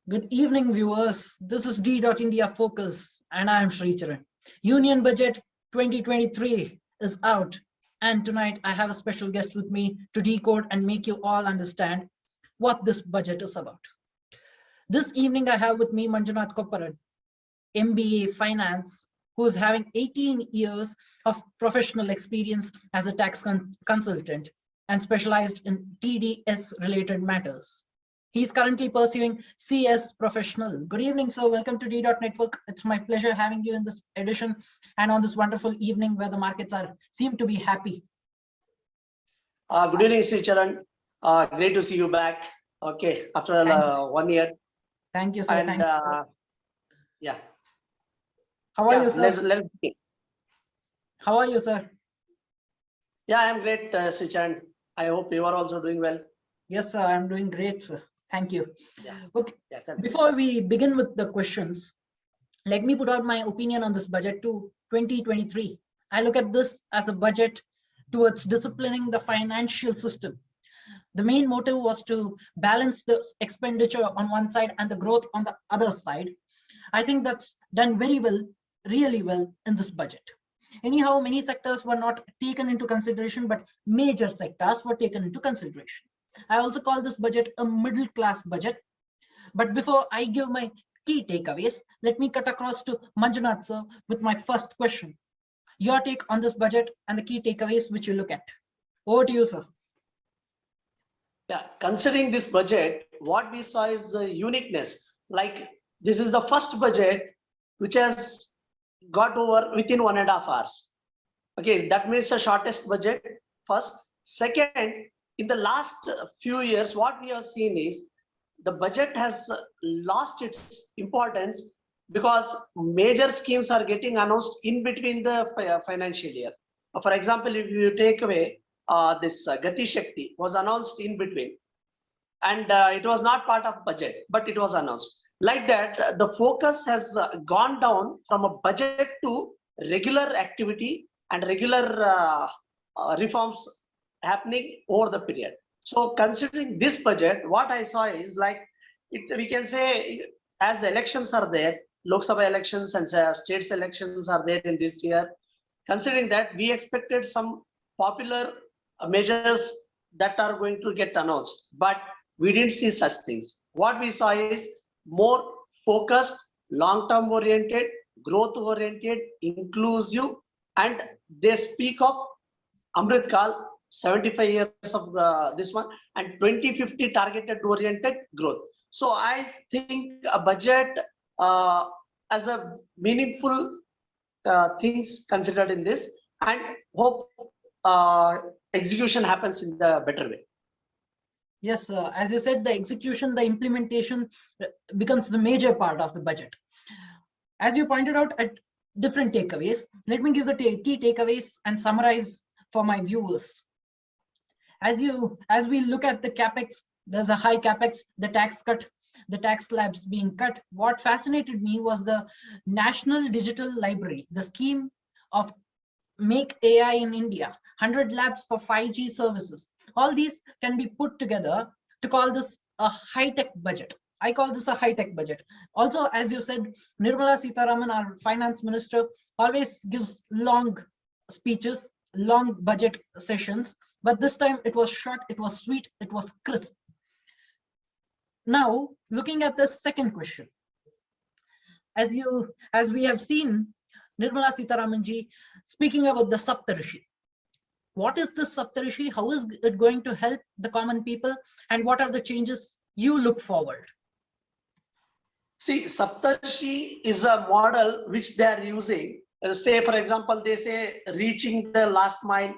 Good evening, viewers. This is D.India Focus, and I am Sricharan. Union Budget 2023 is out, and tonight I have a special guest with me to decode and make you all understand what this budget is about. This evening, I have with me Manjunath Kopparad, MBA Finance, who is having 18 years of professional experience as a tax consultant and specialized in TDS-related matters. He's currently pursuing CS Professional. Good evening, sir. Welcome to D.Network. It's my pleasure having you in this edition and on this wonderful evening where the markets seem to be happy. Good evening, Sricharan. Great to see you back. Okay, after 1 year. Thank you, sir. And Thank you, sir. yeah. How are you, sir? Let's begin. How are you, sir? Yeah, I'm great, Sricharan. I hope you are also doing well. Yes, sir. I'm doing great, sir. Thank you. Yeah. Okay. Yeah, before we begin with the questions, let me put out my opinion on this budget to 2023. I look at this as a budget towards disciplining the financial system. The main motive was to balance the expenditure on one side and the growth on the other side. I think that's done very well, really well in this budget. Anyhow, many sectors were not taken into consideration, but major sectors were taken into consideration. I also call this budget a middle class budget. But before I give my key takeaways, let me cut across to Manjunath, sir, with my first question. Your take on this budget and the key takeaways which you look at. Over to you, sir. Yeah, considering this budget, what we saw is the uniqueness. Like, this is the first budget which has got over within 1.5 hours. Okay, that means the shortest budget first. Second, in the last few years, what we have seen is the budget has lost its importance because major schemes are getting announced in between the financial year. For example, if you take away this Gati Shakti was announced in between, and it was not part of budget, but it was announced. Like that, the focus has gone down from a budget to regular activity and regular reforms happening over the period. So considering this budget, what I saw is like, we can say, as elections are there, Lok Sabha elections and states elections are there in this year. Considering that, we expected some popular measures that are going to get announced, but we didn't see such things. What we saw is more focused, long-term oriented, growth oriented, inclusive, and they speak of Amrit Kal, 75 years of this one, and 2050 targeted oriented growth. So I think a budget as a meaningful things considered in this, and hope execution happens in the better way. Yes, as you said, the execution, the implementation becomes the major part of the budget. As you pointed out at different takeaways, let me give the key takeaways and summarize for my viewers. As we look at the capex, there's a high capex, the tax cut, the tax slabs being cut. What fascinated me was the National Digital Library, the scheme of Make AI in India, 100 labs for 5G services. All these can be put together to call this a high-tech budget. I call this a high-tech budget. Also, as you said, Nirmala Sitharaman, our finance minister, always gives long speeches, long budget sessions, but this time it was short, it was sweet, it was crisp. Now, looking at the second question, as we have seen Nirmala Sitharaman ji speaking about the Saptarishi. What is the Saptarishi? How is it going to help the common people? And what are the changes you look forward? See, Saptarishi is a model which they are using. Say, for example, they say reaching the last mile,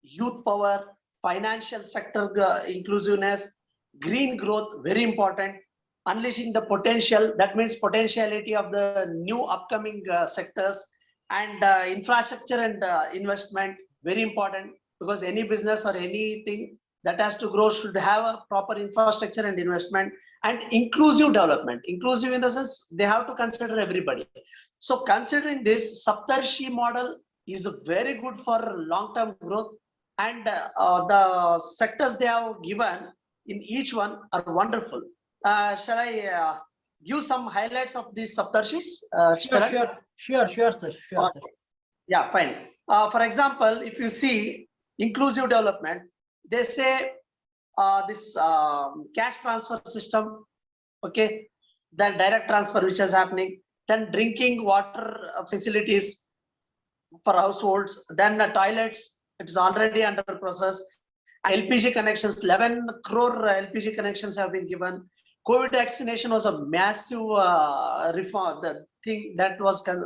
youth power, financial sector inclusiveness, green growth, very important, unleashing the potential, that means potentiality of the new upcoming sectors, and infrastructure and investment, very important, because any business or anything that has to grow should have a proper infrastructure and investment, and inclusive development. Inclusive in the sense they have to consider everybody. So considering this, Saptarishi model is very good for long-term growth, and the sectors they have given in each one are wonderful. Shall I give some highlights of these Saptarshis? Sure, sir. Sure, sir. Yeah, fine. For example, if you see inclusive development, they say this cash transfer system, okay, the direct transfer which is happening, then drinking water facilities for households, then the toilets, it's already under process. LPG connections, 11 crore LPG connections have been given. COVID vaccination was a massive reform, the thing that was done.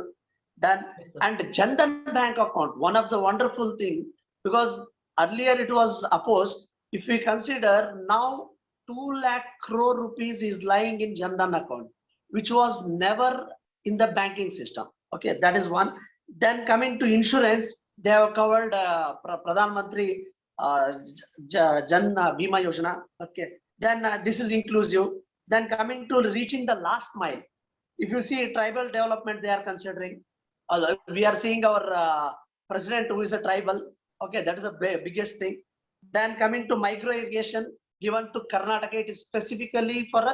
Yes, sir. And Jan Dhan bank account, one of the wonderful thing, because earlier it was opposed. If we consider now 2 lakh crore rupees is lying in Jan Dhan account, which was never in the banking system. Okay, that is one. Then coming to insurance, they have covered Pradhan Mantri Jan Bima Yojana. Okay, then this is inclusive. Then coming to reaching the last mile, if you see tribal development, they are considering. We are seeing our president who is a tribal. Okay, that is the biggest thing. Then coming to micro irrigation given to Karnataka, it is specifically for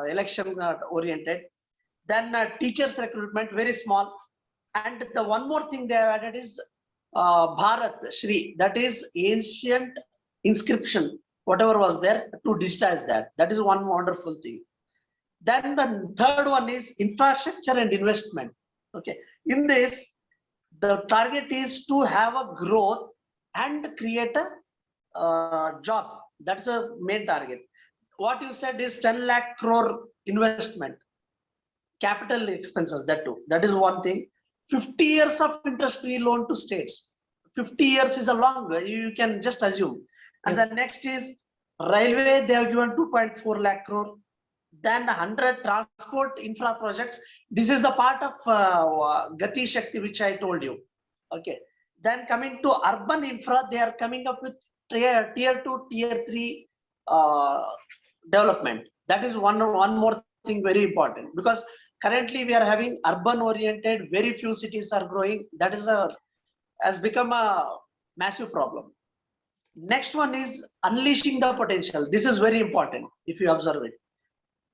election oriented. Then teachers recruitment, very small. And the one more thing they have added is Bharat Shri, that is ancient inscription, whatever was there, to digitize that. That is one wonderful thing. Then the third one is infrastructure and investment. Okay, in this, the target is to have a growth and create a job. That's a main target. What you said is 10 lakh crore investment, capital expenses, that too. That is one thing. 50 years of interest-free loan to states. 50 years is a long, you can just assume. And Yes. the next is railway, they have given 2.4 lakh crore. Then 100 transport infra projects. This is the part of Gati Shakti, which I told you. Okay. Then coming to urban infra, they are coming up with tier 2, tier 3 development. That is one more thing very important, because currently we are having urban oriented, very few cities are growing. That is has become a massive problem. Next one is unleashing the potential. This is very important if you observe it.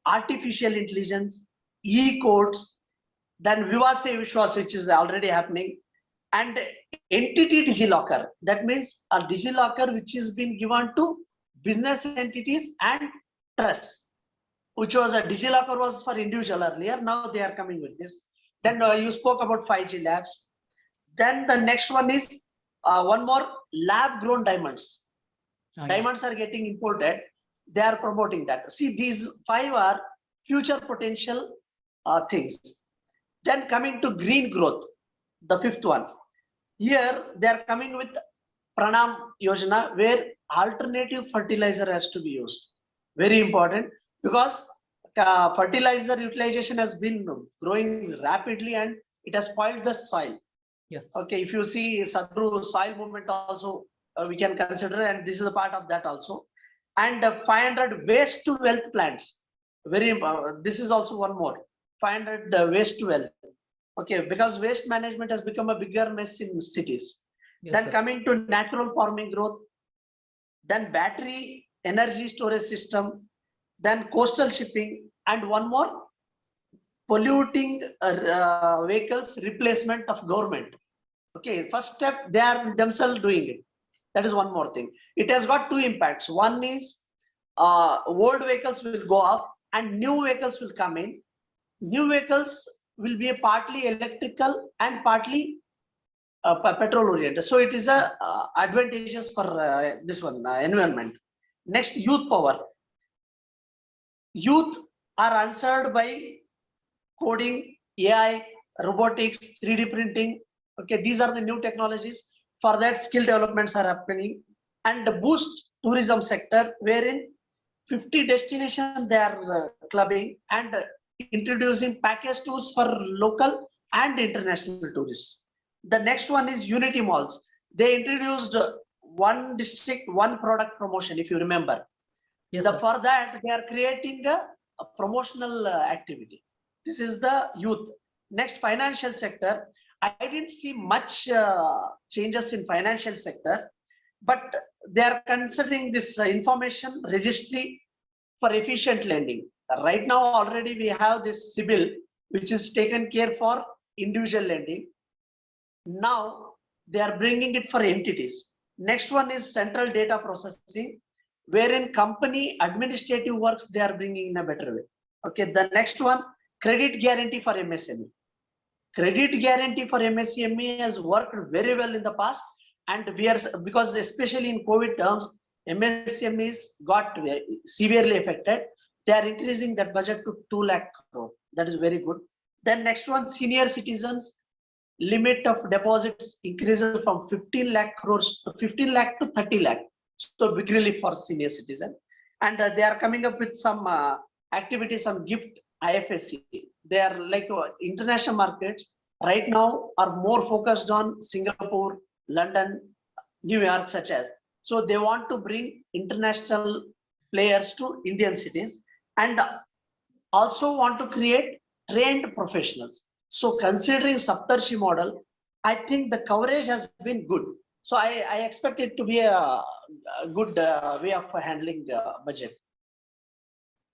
Artificial intelligence, e-codes, then Vivad Se Vishwas, which is already happening, and entity DigiLocker. That means a DigiLocker which is been given to business entities and trusts, which was a DigiLocker was for individual earlier. Now they are coming with this. Then you spoke about 5G labs. Then the next one is one more, lab grown diamonds. Diamonds are getting imported. They are promoting that. See, these 5 are future potential things. Then coming to green growth, the 5th one. Here they are coming with Pranam Yojana, where alternative fertilizer has to be used. Very important, because fertilizer utilization has been growing rapidly and it has spoiled the soil. Yes. Okay, if you see Sadhru soil movement also, we can consider, and this is a part of that also. And 500 waste to wealth plants. Very important. This is also one more. 500 waste to wealth. Okay, because waste management has become a bigger mess in cities. Yes, Then sir. coming to natural farming growth, then battery energy storage system, then coastal shipping, and one more, polluting vehicles replacement of government. Okay, first step, they are themselves doing it. That is one more thing. It has got 2 impacts. One is old vehicles will go up and new vehicles will come in. New vehicles will be partly electrical and partly petrol oriented. So it is a advantageous for this one environment. Next, youth power. Youth are answered by coding, AI, robotics, 3D printing. Okay, these are the new technologies. For that, skill developments are happening, and the boost tourism sector, wherein 50 destinations they are clubbing and introducing package tours for local and international tourists. The next one is Unity Malls. They introduced one district, one product promotion, if you remember. Yes, sir. For that, they are creating a promotional activity. This is the youth. Next, financial sector. I didn't see much changes in financial sector, but they are considering this information registry for efficient lending. Right now already we have this CIBIL, which is taken care for individual lending. Now they are bringing it for entities. Next one is central data processing, wherein company administrative works they are bringing in a better way. Okay, the next one, credit guarantee for MSME. Credit guarantee for MSME has worked very well in the past, and we are, because especially in COVID terms, MSMEs got severely affected. They are increasing that budget to 2 lakh crore. That is very good. Then next one, senior citizens limit of deposits increases from 15 lakh crores to 15 lakh to 30 lakh. So big relief for senior citizen. And they are coming up with some activities on gift IFSC. They are like international markets right now are more focused on Singapore, London, New York, such as. So they want to bring international players to Indian cities and also want to create trained professionals. So considering Saptarshi model, I think the coverage has been good. So I expect it to be a good way of handling the budget.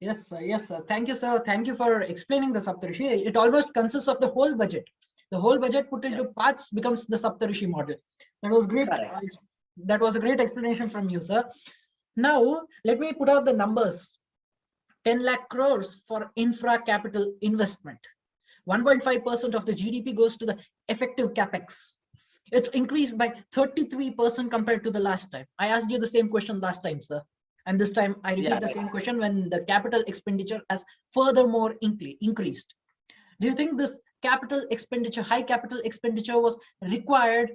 Yes, sir. Yes, sir. Thank you, sir. Thank you for explaining the Saptarishi. It almost consists of the whole budget. The whole budget put into parts becomes the Saptarishi model. That was great. That was a great explanation from you, sir. Now, let me put out the numbers. 10 lakh crores for infra capital investment. 1.5% of the GDP goes to the effective capex. It's increased by 33% compared to the last time. I asked you the same question last time, sir. And this time I repeat the same question when the capital expenditure has furthermore increased. Do you think this capital expenditure, high capital expenditure was required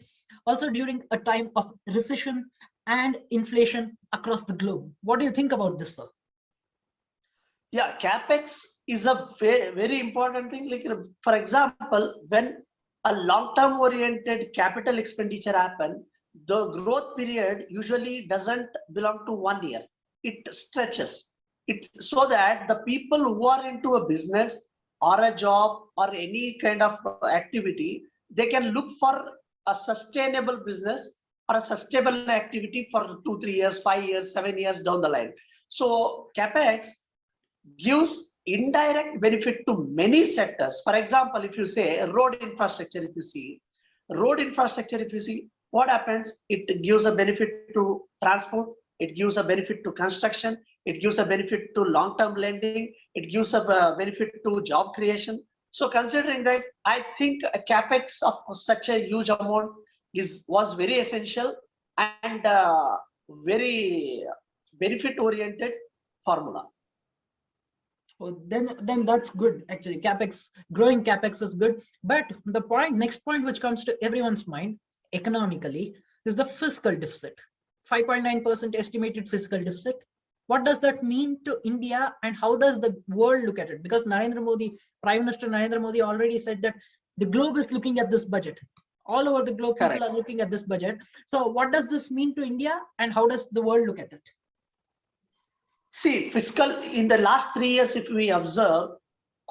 also during a time of recession and inflation across the globe? What do you think about this, sir? Yeah, capex is a very important thing. Like, for example, when a long-term oriented capital expenditure happen, the growth period usually doesn't belong to 1 year. It stretches it so that the people who are into a business or a job or any kind of activity, they can look for a sustainable business or a sustainable activity for 2, 3 years, 5 years, 7 years down the line. So capex gives indirect benefit to many sectors. For example, if you say road infrastructure, if you see what happens, it gives a benefit to transport, it gives a benefit to construction, it gives a benefit to long-term lending, it gives a benefit to job creation. So considering that, I think a capex of such a huge amount was very essential and very benefit-oriented formula. Well, then that's good. Actually, capex, growing capex is good. But the next point which comes to everyone's mind economically is the fiscal deficit. 5.9% estimated fiscal deficit. What does that mean to India and how does the world look at it? Because Narendra Modi, Prime Minister Narendra Modi already said that the globe is looking at this budget. All over the globe, people are looking at this budget. So what does this mean to India and how does the world look at it? See, fiscal in the last 3 years, if we observe,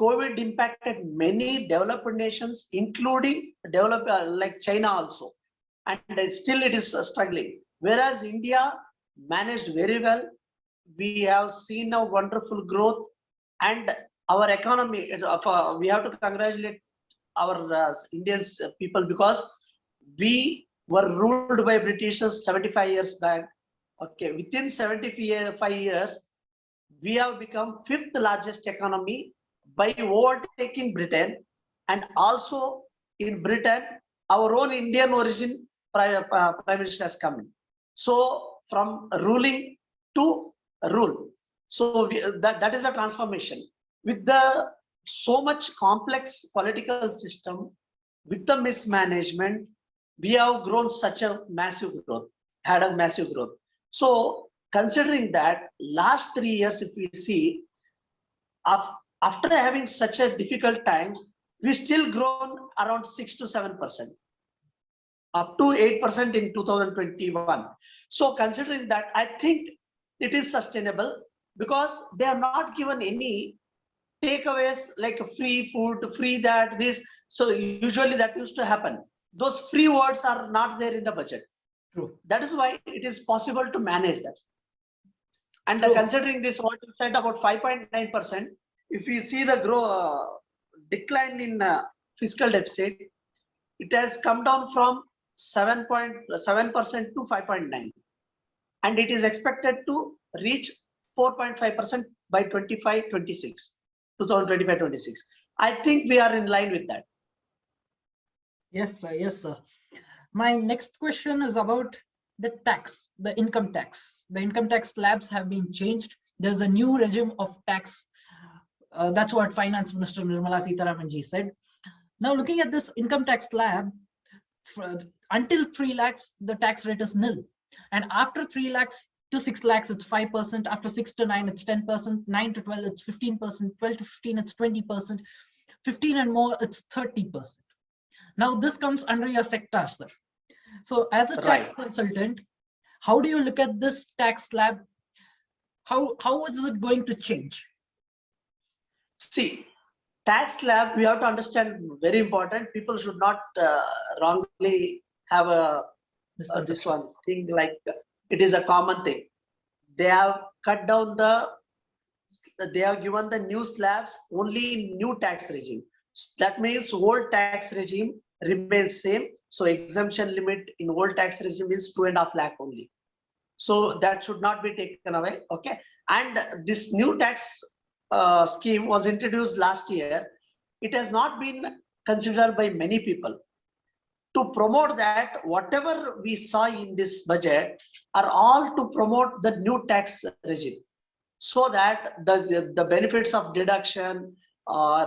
COVID impacted many developed nations, including like China also, and still it is struggling. Whereas India managed very well. We have seen a wonderful growth, and our economy. We have to congratulate our Indian people because we were ruled by Britishers 75 years back. Okay, within 75 years, we have become 5th largest economy by overtaking Britain, and also in Britain, our own Indian origin Prime Minister has come in. So from ruling to rule. So that is a transformation. With the so much complex political system, with the mismanagement, we have grown such a massive growth, had a massive growth. So considering that last 3 years, if we see, after having such a difficult times, we still grown around 6 to 7%, up to 8% in 2021. So considering that, I think it is sustainable because they have not given any takeaways like free food, free that, this. So usually that used to happen. Those free words are not there in the budget. True. That is why it is possible to manage that. And considering this, what you said about 5.9%, if we see the decline in fiscal deficit, it has come down from 7.7% to 5.9, and it is expected to reach 4.5% by 2025-26. I think we are in line with that. Yes, sir. Yes, sir. My next question is about the tax, the income tax. The income tax slabs have been changed. There's a new regime of tax. That's what Finance Minister Nirmala Sitharaman ji said. Now, looking at this income tax slab, until 3 lakhs, the tax rate is nil. And after 3 lakhs to 6 lakhs, it's 5%. After 6 to 9, it's 10%. 9 to 12, it's 15%. 12 to 15, it's 20%. 15 and more, it's 30%. Now, this comes under your sector, sir. So as a tax consultant, how do you look at this tax slab? How is it going to change? See, tax slab, we have to understand, very important. People should not wrongly have this one thing like it is a common thing. They have cut down they have given the new slabs only in new tax regime. That means old tax regime remains same. So exemption limit in old tax regime is 2.5 lakh only. So that should not be taken away. Okay. And this new tax scheme was introduced last year. It has not been considered by many people. To promote that, whatever we saw in this budget are all to promote the new tax regime, so that the benefits of deduction,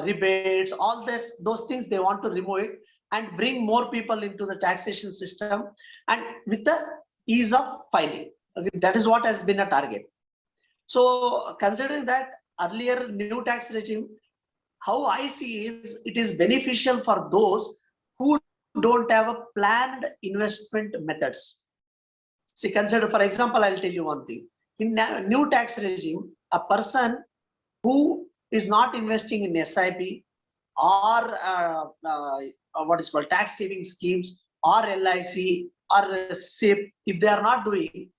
rebates, all those things, they want to remove it and bring more people into the taxation system, and with the ease of filing. Okay, that is what has been a target. So considering that earlier new tax regime, how I see is it is beneficial for those who don't have a planned investment methods. See, consider, for example, I'll tell you one thing. In new tax regime, a person who is not investing in SIP or what is called tax saving schemes or LIC or SIP, if they are not doing,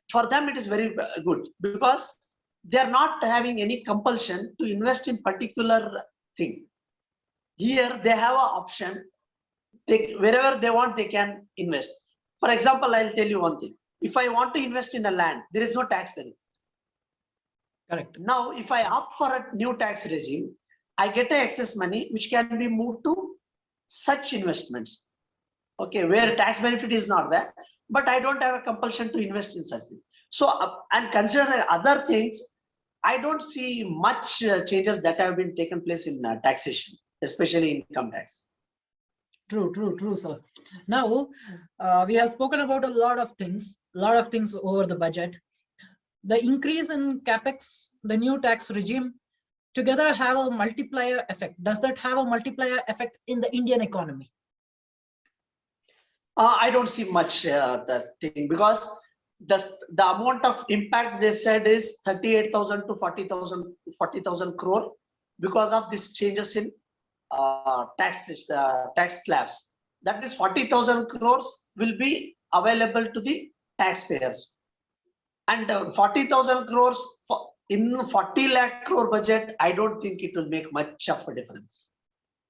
for them it is very good, because they are not having any compulsion to invest in particular thing. Here they have an option. Wherever they want, they can invest. For example, I'll tell you one thing. If I want to invest in a land, there is no tax benefit. Correct. Now, if I opt for a new tax regime, I get an excess money which can be moved to such investments. Okay, where tax benefit is not there, but I don't have a compulsion to invest in such things. So, and considering other things, I don't see much changes that have been taken place in taxation, especially income tax. True, sir. Now, we have spoken about a lot of things over the budget. The increase in capex, the new tax regime, together have a multiplier effect. Does that have a multiplier effect in the Indian economy? I don't see much that thing, because the amount of impact they said is 38,000 to 40,000 crore because of these changes in tax slabs. That is 40,000 crores will be available to the taxpayers, and 40,000 crores in 40 lakh crore budget, I don't think it will make much of a difference.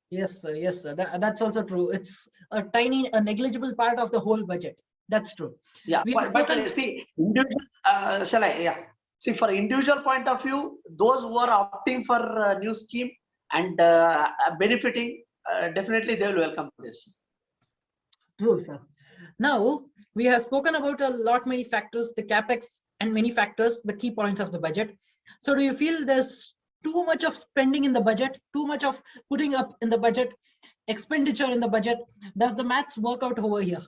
Yes, sir. Yes, sir. That's also true. It's a negligible part of the whole budget. That's true. Yeah, but see, shall I? Yeah. See, for individual point of view, those who are opting for a new scheme and benefiting, definitely they will welcome this. True, sir. Now, we have spoken about many factors, the capex and many factors, the key points of the budget. So do you feel there's too much of spending in the budget, too much of putting up in the budget, expenditure in the budget? Does the maths work out over here?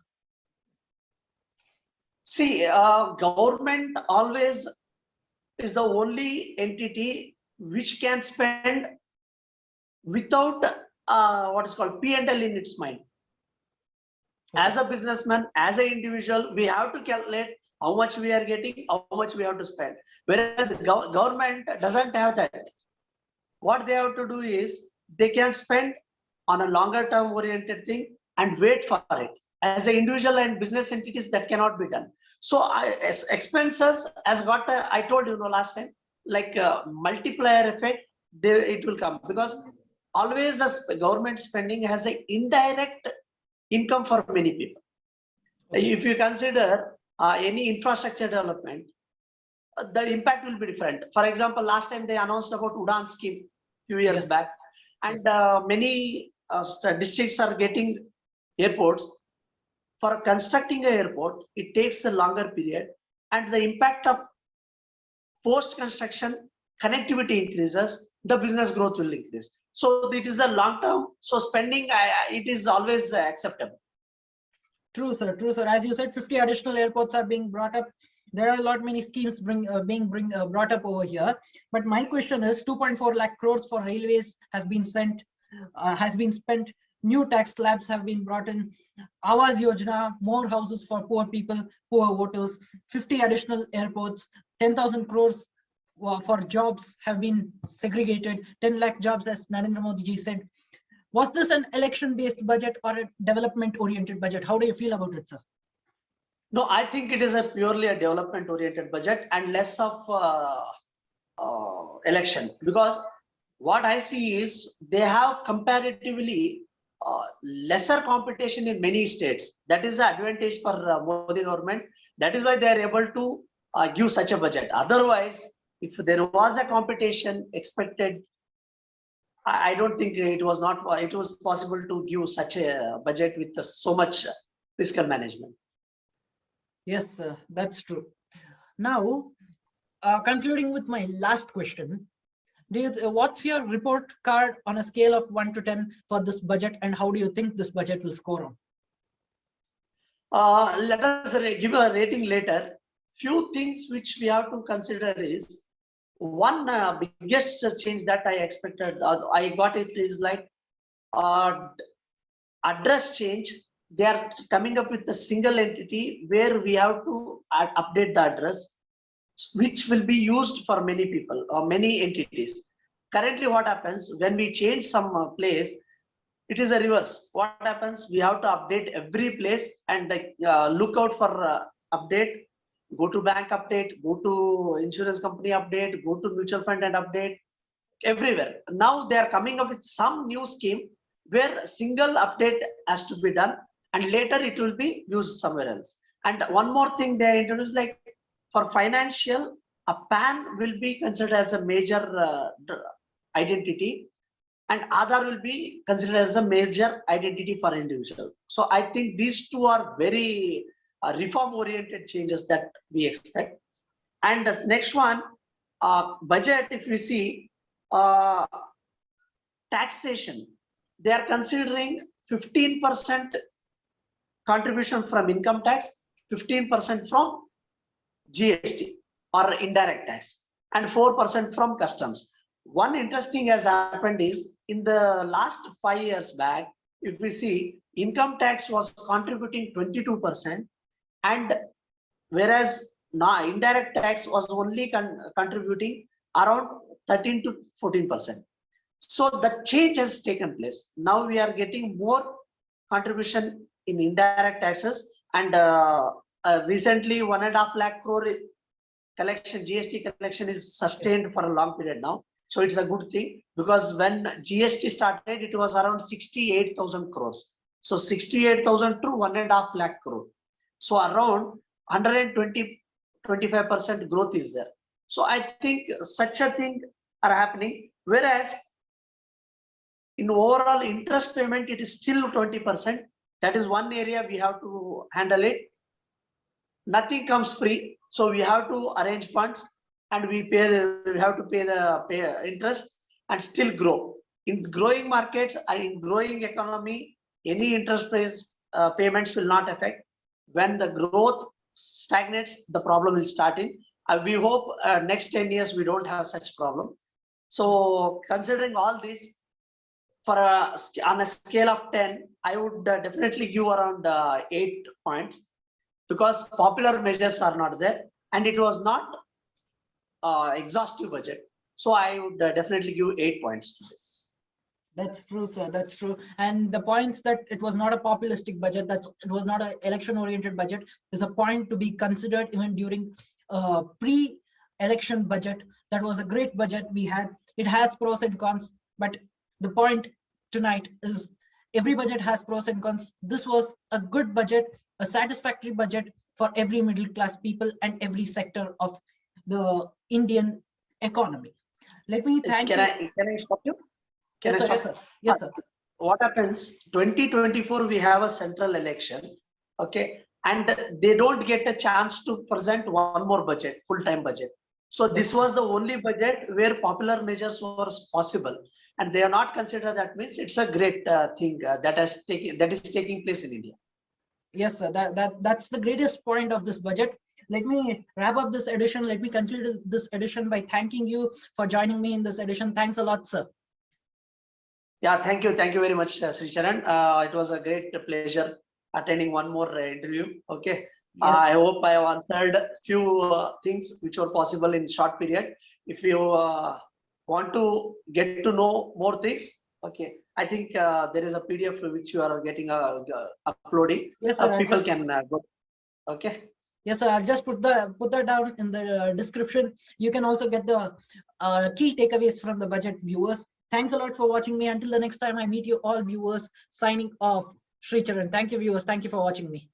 See, government always is the only entity which can spend without what is called P&L in its mind. As a businessman, as an individual, we have to calculate how much we are getting, how much we have to spend. Whereas government doesn't have that. What they have to do is they can spend on a longer term oriented thing and wait for it. As an individual and business entities, that cannot be done. So as expenses has got, I told you last time, like a multiplier effect, there it will come, because always as government spending has an indirect income for many people. If you consider any infrastructure development, the impact will be different. For example, last time they announced about Udan scheme few years Yes. back, and many districts are getting airports. For constructing an airport, it takes a longer period, and the impact of post-construction connectivity increases, the business growth will increase. So it is a long term. So spending, it is always acceptable. True, sir. True, sir. As you said, 50 additional airports are being brought up. There are a lot many schemes being brought up over here. But my question is, 2.4 lakh crores for railways has been spent. New tax slabs have been brought in. Awas Yojana, more houses for poor people, poor voters. 50 additional airports. 10,000 crores for jobs have been segregated. 10 lakh jobs, as Narendra Modi ji said. Was this an election-based budget or a development-oriented budget? How do you feel about it, sir? No, I think it is a purely a development-oriented budget and less of election, because what I see is they have comparatively lesser competition in many states. That is the advantage for Modi government. That is why they are able to give such a budget. Otherwise, if there was a competition expected, I don't think it was possible to give such a budget with so much fiscal management. Yes, sir, that's true. Now, concluding with my last question, what's your report card on a scale of 1 to 10 for this budget, and how do you think this budget will score on? Let us give a rating later. Few things which we have to consider is, one biggest change that I expected, I got it, is like address change. They are coming up with a single entity where we have to update the address, which will be used for many people or many entities. Currently, what happens when we change some place, it is a reverse. What happens? We have to update every place and look out for update. Go to bank update, go to insurance company update, go to mutual fund and update, everywhere. Now they are coming up with some new scheme where a single update has to be done, and later it will be used somewhere else. And one more thing they introduced, like for financial, a PAN will be considered as a major identity, and Aadhaar will be considered as a major identity for individual. So I think these two are very reform-oriented changes that we expect. And the next one, budget, if we see, taxation, they are considering 15% contribution from income tax, 15% from GST or indirect tax, and 4% from customs. One interesting has happened is, in the last 5 years back, if we see, income tax was contributing 22%, and whereas now indirect tax was only contributing around 13 to 14%. So the change has taken place. Now we are getting more contribution in indirect taxes, and recently 1.5 lakh crore collection, GST collection, is sustained for a long period now. So it's a good thing, because when GST started, it was around 68,000 crores. So 68,000 to 1.5 lakh crore. So around 125% growth is there. So I think such a thing are happening. Whereas in overall interest payment, it is still 20%. That is one area we have to handle it. Nothing comes free. So we have to arrange funds, and we have to pay the interest and still grow. In growing markets and in growing economy, any interest payments will not affect. When the growth stagnates, the problem will start in. We hope next 10 years we don't have such problem. So considering all this, on a scale of 10, I would definitely give around 8 points, because popular measures are not there, and it was not exhaustive budget. So I would definitely give 8 points to this. That's true, sir. That's true. And the points that it was not a populistic budget, it was not an election-oriented budget, is a point to be considered even during election budget. That was a great budget we had. It has pros and cons, but the point tonight is every budget has pros and cons. This was a good budget, a satisfactory budget for every middle class people and every sector of the Indian economy. Let me thank you. Can I stop you? Yes, sir, yes, sir. Yes, sir. What happens 2024 we have a central election, okay, and they don't get a chance to present one more budget, full-time budget. So this was the only budget where popular measures were possible, and they are not considered. That means it's a great thing that is taking place in India. Yes, sir. That's the greatest point of this budget. Let me wrap up this edition. Let me conclude this edition by thanking you for joining me in this edition. Thanks a lot, sir. Yeah, thank you very much, Sricharan. It was a great pleasure attending one more interview. Okay, Yes. I hope I have answered few things which were possible in short period. If you want to get to know more things, okay, I think there is a PDF which you are getting uploading. Yes, sir. People can go. Okay. Yes, sir. I'll just put that down in the description. You can also get the key takeaways from the budget, viewers. Thanks a lot for watching me. Until the next time I meet you all, viewers, signing off. Sricharan. Thank you, viewers. Thank you for watching me.